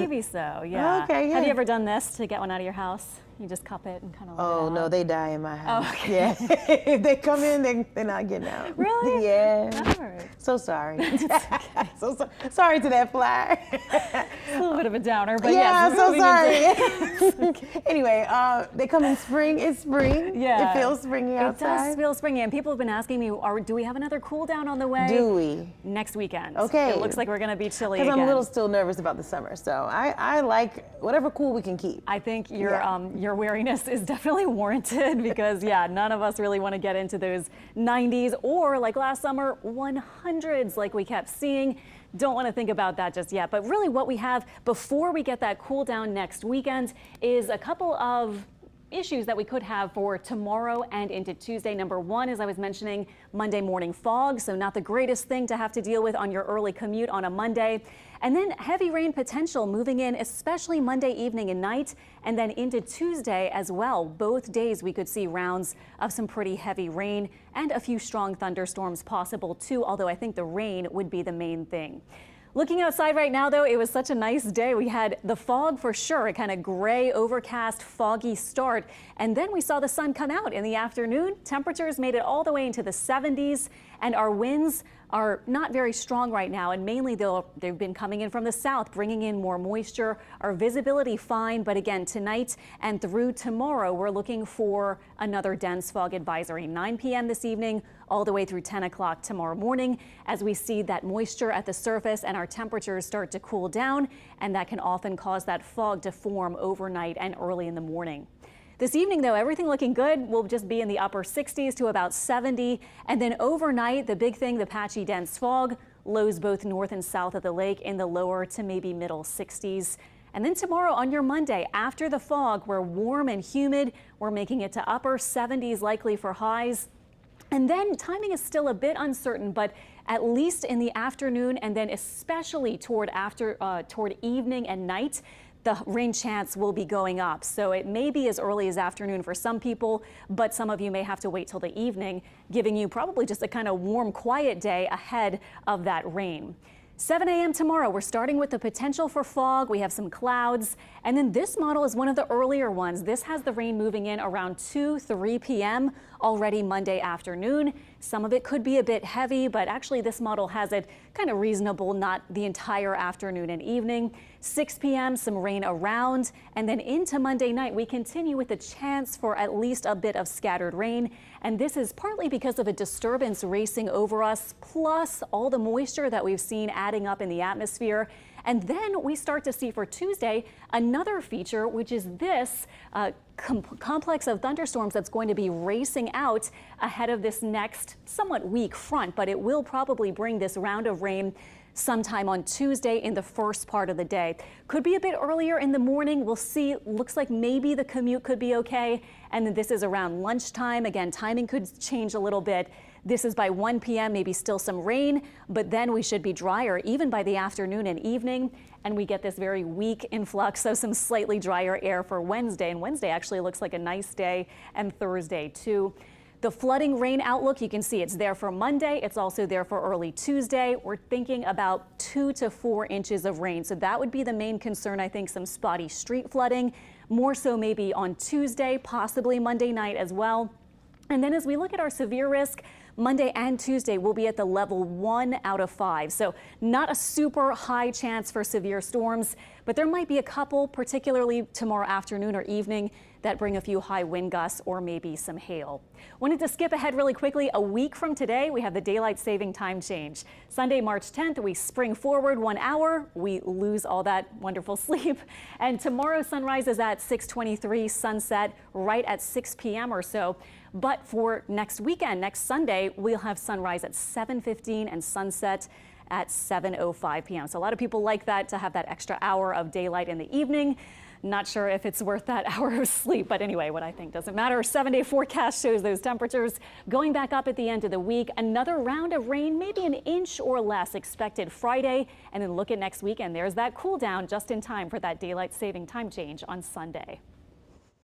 Maybe so, yeah. Okay, yeah. Have you ever done this to get one out of your house? You just cup it and kind of let it out. No, they die in my house. Oh, okay. Yeah, if they come in, they're not getting out. Really? Yeah. All right. So sorry. Sorry to that fly. A little bit of a downer, but yeah, yes. So sorry. Anyway, they come in spring. It's spring. Yeah. It feels springy outside. It does feel springy, and people have been asking me, do we have another cool down on the way? Do we? Next weekend. Okay. It looks like we're going to be chilly again. Because I'm a little still nervous about the summer, so I like whatever cool we can keep. I think your wariness is definitely warranted because, yeah, none of us really want to get into those 90s or, like last summer, 100s like we kept seeing. Don't want to think about that just yet. But really what we have before we get that cool down next weekend is a couple of issues that we could have for tomorrow and into Tuesday. Number one, as I was mentioning, Monday morning fog, so not the greatest thing to have to deal with on your early commute on a Monday. And then heavy rain potential moving in, especially Monday evening and night, and then into Tuesday as well. Both days we could see rounds of some pretty heavy rain and a few strong thunderstorms possible too, although I think the rain would be the main thing. Looking outside right now, though, it was such a nice day. We had the fog for sure, a kind of gray, overcast, foggy start. And then we saw the sun come out in the afternoon. Temperatures made it all the way into the 70s, and our winds are not very strong right now, and mainly they've been coming in from the south, bringing in more moisture. Our visibility fine, but again, tonight and through tomorrow, we're looking for another dense fog advisory, 9 p.m. this evening, all the way through 10 o'clock tomorrow morning, as we see that moisture at the surface and our temperatures start to cool down, and that can often cause that fog to form overnight and early in the morning. This evening, though, everything looking good. We'll just be in the upper 60s to about 70. And then overnight, the big thing, the patchy dense fog, lows both north and south of the lake in the lower to maybe middle 60s. And then tomorrow on your Monday, after the fog, we're warm and humid. We're making it to upper 70s likely for highs. And then timing is still a bit uncertain, but at least in the afternoon and then especially toward evening and night, the rain chance will be going up. So it may be as early as afternoon for some people, but some of you may have to wait till the evening, giving you probably just a kind of warm, quiet day ahead of that rain. 7 a.m. tomorrow, we're starting with the potential for fog. We have some clouds, and then this model is one of the earlier ones. This has the rain moving in around 3 p.m. already Monday afternoon. Some of it could be a bit heavy, but actually this model has it kind of reasonable, not the entire afternoon and evening. 6 p.m., some rain around, and then into Monday night, we continue with a chance for at least a bit of scattered rain. And this is partly because of a disturbance racing over us, plus all the moisture that we've seen adding up in the atmosphere. And then we start to see for Tuesday another feature, which is this complex of thunderstorms that's going to be racing out ahead of this next somewhat weak front, but it will probably bring this round of rain sometime on Tuesday in the first part of the day. Could be a bit earlier in the morning. We'll see. Looks like maybe the commute could be okay. And then this is around lunchtime. Again, timing could change a little bit. This is by 1 p.m., maybe still some rain, but then we should be drier even by the afternoon and evening. And we get this very weak influx of some slightly drier air for Wednesday. And Wednesday actually looks like a nice day, and Thursday too. The flooding rain outlook, you can see it's there for Monday. It's also there for early Tuesday. We're thinking about 2 to 4 inches of rain. So that would be the main concern, I think, some spotty street flooding, more so maybe on Tuesday, possibly Monday night as well. And then as we look at our severe risk, Monday and Tuesday will be at the level 1 out of 5. So not a super high chance for severe storms, but there might be a couple, particularly tomorrow afternoon or evening, that bring a few high wind gusts or maybe some hail. Wanted to skip ahead really quickly. A week from today, we have the daylight saving time change. Sunday, March 10th, we spring forward 1 hour. We lose all that wonderful sleep. And tomorrow sunrise is at 6:23, sunset right at 6 p.m. or so. But for next weekend, next Sunday, we'll have sunrise at 7:15 and sunset at 7:05 p.m. So a lot of people like that, to have that extra hour of daylight in the evening. Not sure if it's worth that hour of sleep, but anyway, what I think doesn't matter. 7-day forecast shows those temperatures going back up at the end of the week. Another round of rain, maybe an inch or less expected Friday. And then look at next weekend. There's that cool down just in time for that daylight saving time change on Sunday.